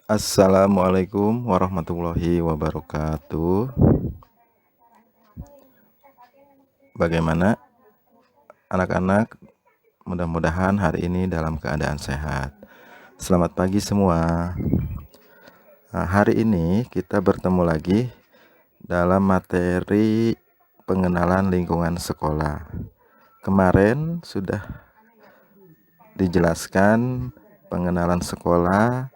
Assalamualaikum warahmatullahi wabarakatuh. Bagaimana anak-anak? Mudah-mudahan hari ini dalam keadaan sehat. Selamat pagi semua. Hari ini kita bertemu lagi dalam materi pengenalan lingkungan sekolah. Kemarin sudah dijelaskan pengenalan sekolah.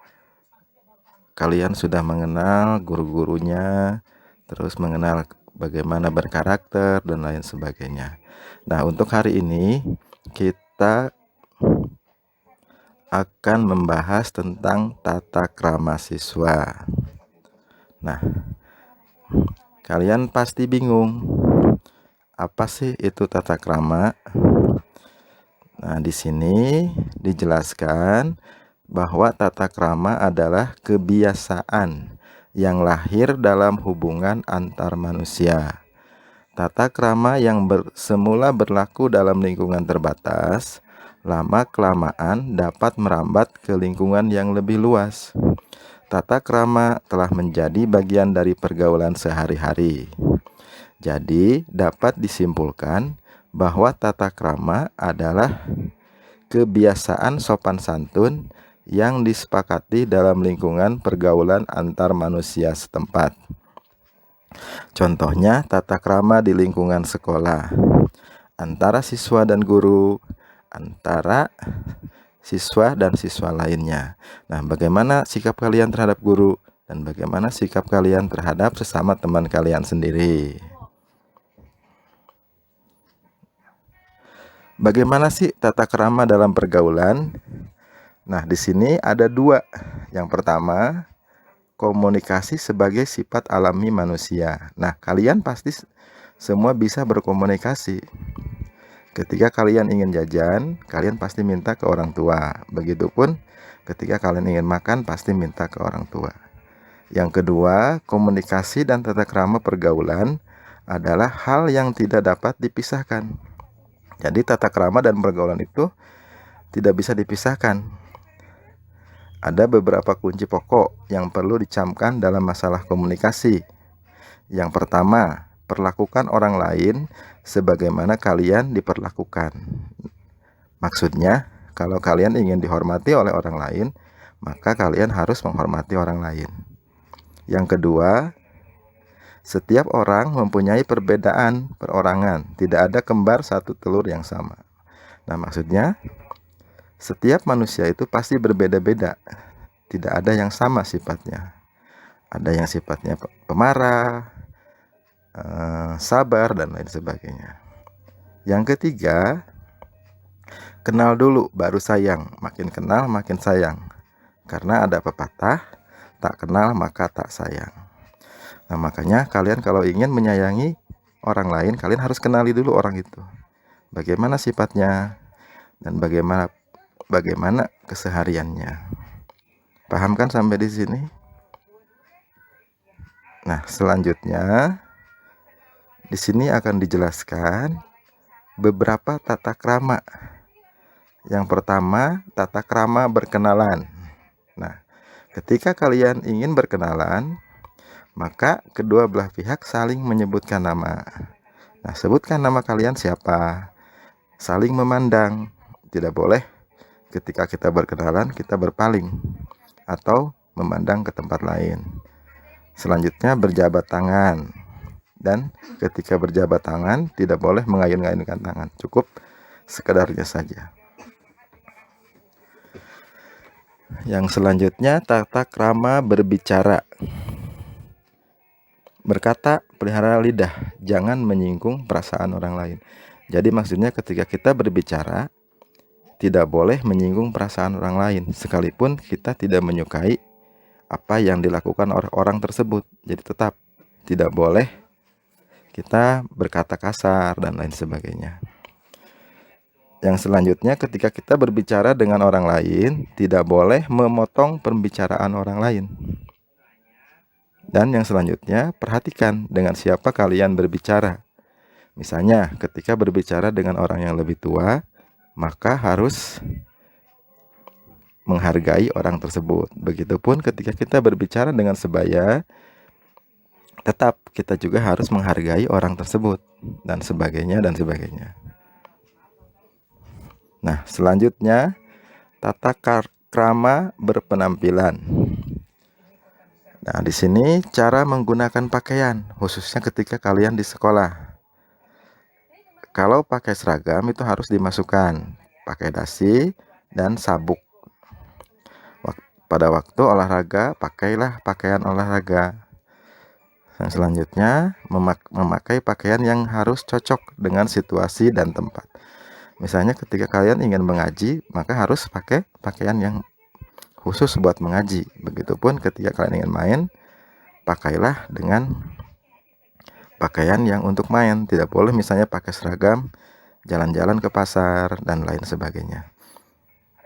Kalian sudah mengenal guru-gurunya, terus mengenal bagaimana berkarakter dan lain sebagainya. Nah, untuk hari ini kita akan membahas tentang tata krama siswa. Nah, kalian pasti bingung, apa sih itu tata krama? Nah, di sini dijelaskan bahwa tata krama adalah kebiasaan yang lahir dalam hubungan antar manusia. Tata krama yang semula berlaku dalam lingkungan terbatas, lama-kelamaan dapat merambat ke lingkungan yang lebih luas. Tata krama telah menjadi bagian dari pergaulan sehari-hari. Jadi, dapat disimpulkan bahwa tata krama adalah kebiasaan sopan santun yang disepakati dalam lingkungan pergaulan antar manusia setempat. Contohnya tata krama di lingkungan sekolah, antara siswa dan guru, antara siswa dan siswa lainnya. Nah, bagaimana sikap kalian terhadap guru dan bagaimana sikap kalian terhadap sesama teman kalian sendiri? Bagaimana sih tata krama dalam pergaulan? Nah, di sini ada dua. Yang pertama, komunikasi sebagai sifat alami manusia. Nah, kalian pasti semua bisa berkomunikasi. Ketika kalian ingin jajan, kalian pasti minta ke orang tua. Begitupun ketika kalian ingin makan, pasti minta ke orang tua. Yang kedua, komunikasi dan tata krama pergaulan adalah hal yang tidak dapat dipisahkan. Jadi tata krama dan pergaulan itu tidak bisa dipisahkan. Ada beberapa kunci pokok yang perlu dicamkan dalam masalah komunikasi. Yang pertama, perlakukan orang lain sebagaimana kalian diperlakukan. Maksudnya, kalau kalian ingin dihormati oleh orang lain, maka kalian harus menghormati orang lain. Yang kedua, setiap orang mempunyai perbedaan perorangan. Tidak ada kembar satu telur yang sama. Nah, maksudnya setiap manusia itu pasti berbeda-beda. Tidak ada yang sama sifatnya. Ada yang sifatnya pemarah, sabar, dan lain sebagainya. Yang ketiga, kenal dulu baru sayang. Makin kenal makin sayang. Karena ada pepatah, tak kenal maka tak sayang. Nah, makanya kalian kalau ingin menyayangi orang lain, kalian harus kenali dulu orang itu. Bagaimana sifatnya dan bagaimana kesehariannya. Paham kan sampai di sini? Nah, selanjutnya di sini akan dijelaskan beberapa tata krama. Yang pertama, tata krama berkenalan. Nah, ketika kalian ingin berkenalan, maka kedua belah pihak saling menyebutkan nama. Nah, sebutkan nama kalian siapa. Saling memandang. Tidak boleh ketika kita berkenalan kita berpaling atau memandang ke tempat lain. Selanjutnya berjabat tangan. Dan ketika berjabat tangan tidak boleh mengayun-ayunkan tangan. Cukup sekedarnya saja. Yang selanjutnya tata krama berbicara. Berkata, pelihara lidah, jangan menyinggung perasaan orang lain. Jadi maksudnya ketika kita berbicara, tidak boleh menyinggung perasaan orang lain, sekalipun kita tidak menyukai apa yang dilakukan oleh orang tersebut. Jadi tetap tidak boleh kita berkata kasar dan lain sebagainya. Yang selanjutnya ketika kita berbicara dengan orang lain, tidak boleh memotong pembicaraan orang lain. Dan yang selanjutnya, perhatikan dengan siapa kalian berbicara. Misalnya, ketika berbicara dengan orang yang lebih tua, maka harus menghargai orang tersebut. Begitupun ketika kita berbicara dengan sebaya, tetap kita juga harus menghargai orang tersebut, dan sebagainya dan sebagainya. Nah, selanjutnya tata krama berpenampilan. Nah, di sini cara menggunakan pakaian, khususnya ketika kalian di sekolah. Kalau pakai seragam itu harus dimasukkan pakai dasi dan sabuk. Pada waktu olahraga, pakailah pakaian olahraga. Yang selanjutnya, memakai pakaian yang harus cocok dengan situasi dan tempat. Misalnya ketika kalian ingin mengaji, maka harus pakai pakaian yang khusus buat mengaji. Begitupun ketika kalian ingin main, pakailah dengan pakaian yang untuk main. Tidak boleh misalnya pakai seragam, jalan-jalan ke pasar, dan lain sebagainya.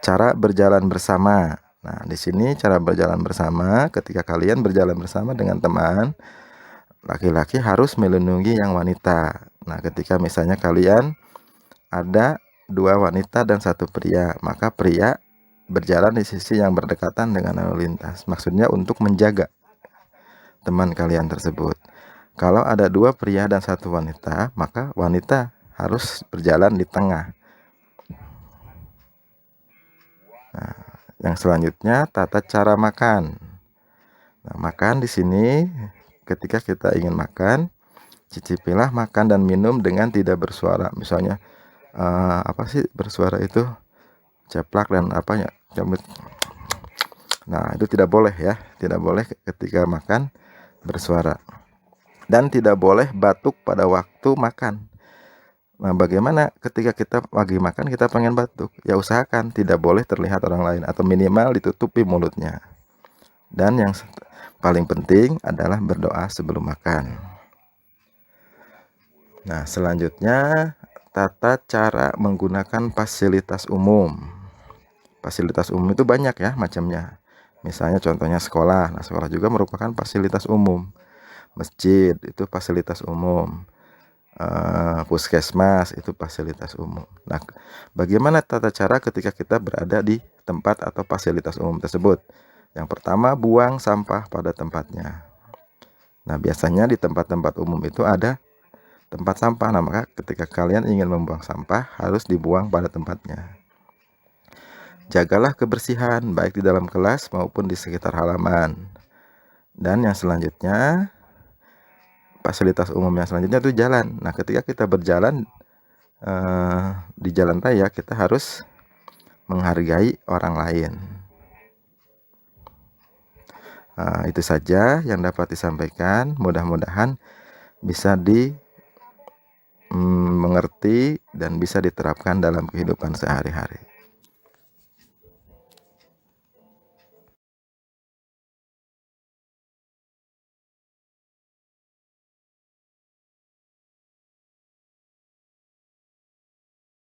Cara berjalan bersama. Nah, di sini cara berjalan bersama, ketika kalian berjalan bersama dengan teman, laki-laki harus melindungi yang wanita. Nah, ketika misalnya kalian ada 2 wanita dan 1 pria, maka pria berjalan di sisi yang berdekatan dengan lalu lintas. Maksudnya untuk menjaga teman kalian tersebut. Kalau ada 2 pria dan 1 wanita, maka wanita harus berjalan di tengah. Nah, yang selanjutnya tata cara makan. Nah, makan di sini ketika kita ingin makan, cicipilah makan dan minum dengan tidak bersuara. Misalnya apa sih bersuara itu? Ceplak dan apanya? Nah, itu tidak boleh ya. Tidak boleh ketika makan bersuara. Dan tidak boleh batuk pada waktu makan. Nah, bagaimana ketika kita lagi makan kita pengen batuk? Ya usahakan tidak boleh terlihat orang lain atau minimal ditutupi mulutnya. Dan yang paling penting adalah berdoa sebelum makan. Nah, selanjutnya tata cara menggunakan fasilitas umum. Fasilitas umum itu banyak ya macamnya. Misalnya contohnya sekolah. Nah, sekolah juga merupakan fasilitas umum. Masjid itu fasilitas umum. Puskesmas itu fasilitas umum. Nah, bagaimana tata cara ketika kita berada di tempat atau fasilitas umum tersebut? Yang pertama, buang sampah pada tempatnya. Nah, biasanya di tempat-tempat umum itu ada tempat sampah. Nah, maka ketika kalian ingin membuang sampah harus dibuang pada tempatnya. Jagalah kebersihan baik di dalam kelas maupun di sekitar halaman. Dan yang selanjutnya, fasilitas umum yang selanjutnya itu jalan. Nah, ketika kita berjalan di jalan raya, kita harus menghargai orang lain. Itu saja yang dapat disampaikan. Mudah-mudahan bisa dimengerti dan bisa diterapkan dalam kehidupan sehari-hari.